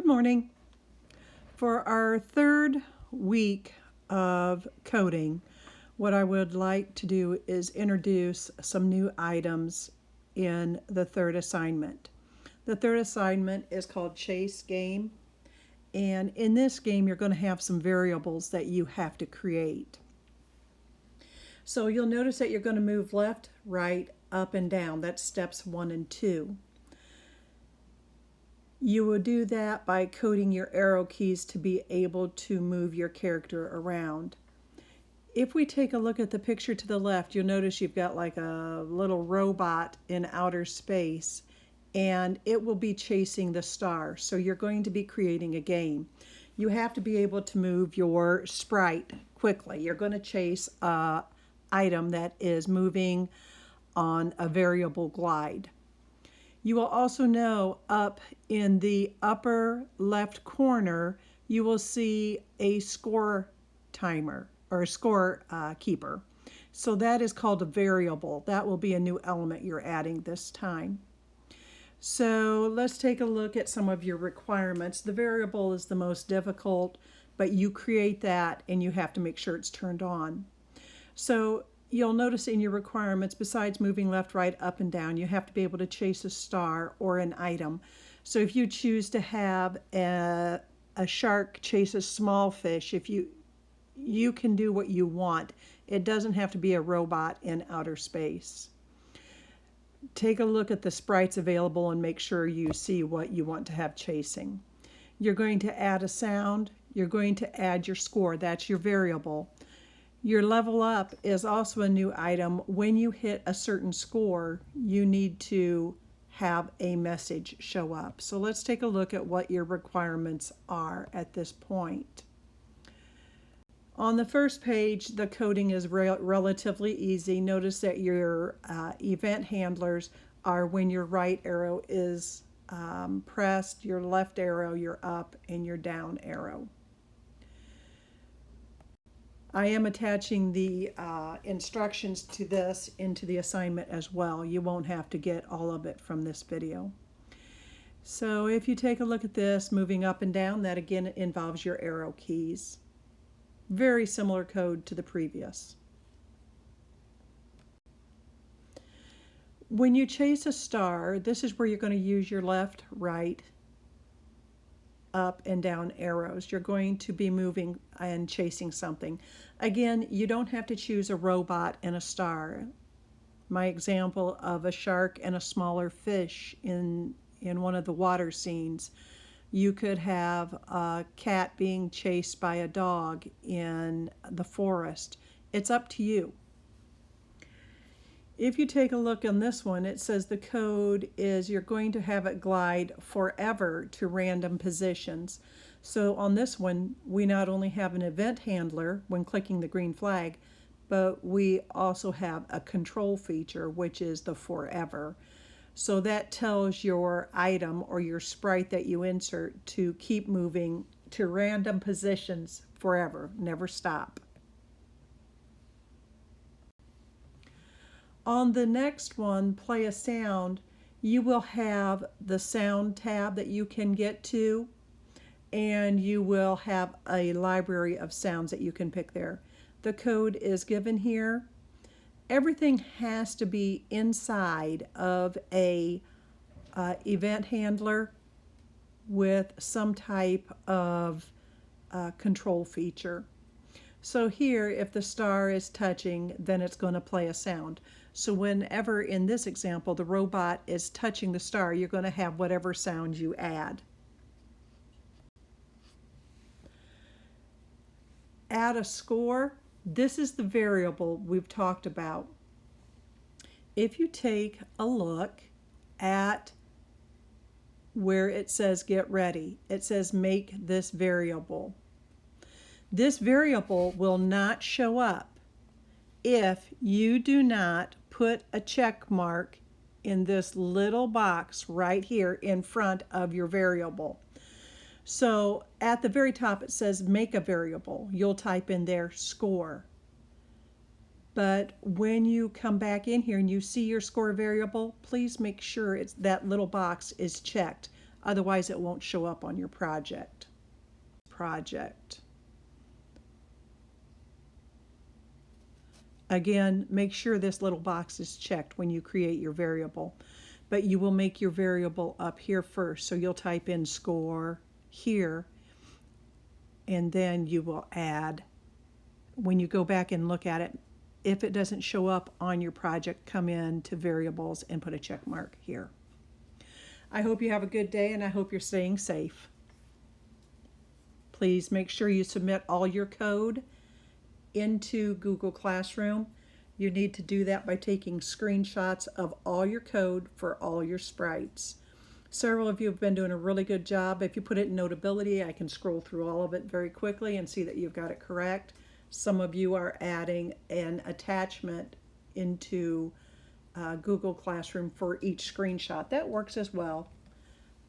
morning. For our third week of coding, what I would like to do is introduce some new items in the third assignment. The third assignment is called Chase Game, and in this game you're going to have some variables that you have to create. So you'll notice that you're going to move left, right, up, and down. That's steps 1 and 2. You will do that by coding your arrow keys to be able to move your character around. If we take a look at the picture to the left, you'll notice you've got like a little robot in outer space, and it will be chasing the star. So you're going to be creating a game. You have to be able to move your sprite quickly. You're going to chase an item that is moving on a variable glide. You will also know up in the upper left corner, you will see a score timer or a score keeper. So that is called a variable. That will be a new element you're adding this time. So let's take a look at some of your requirements. The variable is the most difficult, but you create that and you have to make sure it's turned on. So you'll notice in your requirements, besides moving left, right, up, and down, you have to be able to chase a star or an item. So if you choose to have a shark chase a small fish, if you can do what you want. It doesn't have to be a robot in outer space. Take a look at the sprites available and make sure you see what you want to have chasing. You're going to add a sound. You're going to add your score. That's your variable. Your level up is also a new item. When you hit a certain score, you need to have a message show up. So let's take a look at what your requirements are at this point. On the first page, the coding is relatively easy. Notice that your event handlers are when your right arrow is pressed, your left arrow, your up, and your down arrow. I am attaching the instructions to this into the assignment as well. You won't have to get all of it from this video. So if you take a look at this, moving up and down, that again involves your arrow keys. Very similar code to the previous. When you chase a star, this is where you're going to use your left, right, up and down arrows. You're going to be moving and chasing something. Again, you don't have to choose a robot and a star. My example of a shark and a smaller fish in one of the water scenes. You could have a cat being chased by a dog in the forest. It's up to you. If you take a look on this one, it says the code is you're going to have it glide forever to random positions. So on this one, we not only have an event handler when clicking the green flag, but we also have a control feature, which is the forever. So that tells your item or your sprite that you insert to keep moving to random positions forever, never stop. On the next one, play a sound, you will have the sound tab that you can get to, and you will have a library of sounds that you can pick there. The code is given here. Everything has to be inside of a event handler with some type of control feature. So here, if the star is touching, then it's going to play a sound. So whenever in this example the robot is touching the star, you're going to have whatever sound you add. Add a score. This is the variable we've talked about. If you take a look at where it says get ready, it says make this variable. This variable will not show up if you do not put a check mark in this little box right here in front of your variable. So at the very top it says make a variable. You'll type in there score. But when you come back in here and you see your score variable, please make sure that little box is checked. Otherwise, it won't show up on your project. Again, make sure this little box is checked when you create your variable. But you will make your variable up here first. So you'll type in score here, and then you will add. When you go back and look at it, if it doesn't show up on your project, come in to variables and put a check mark here. I hope you have a good day, and I hope you're staying safe. Please make sure you submit all your code into Google Classroom. You need to do that by taking screenshots of all your code for all your sprites. Several of you have been doing a really good job. If you put it in Notability, I can scroll through all of it very quickly and see that you've got it correct. Some of you are adding an attachment into Google Classroom for each screenshot. That works as well.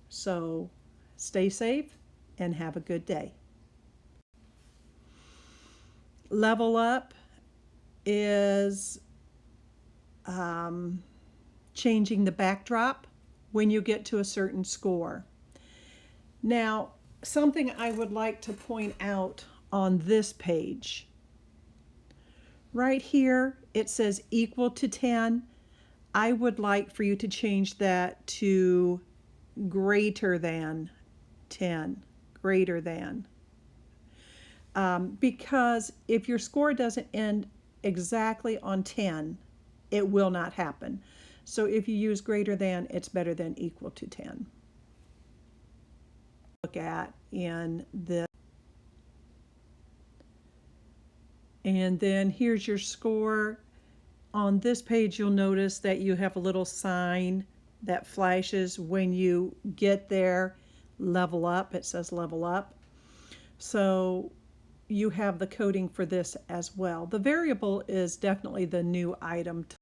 So stay safe and have a good day. Level up is changing the backdrop when you get to a certain score. Now, something I would like to point out on this page. Right here, it says equal to 10. I would like for you to change that to greater than 10, greater than. Because if your score doesn't end exactly on 10, it will not happen. So if you use greater than, it's better than equal to 10. Look at in this. And then here's your score. On this page, you'll notice that you have a little sign that flashes when you get there. Level up, it says level up. So you have the coding for this as well. The variable is definitely the new item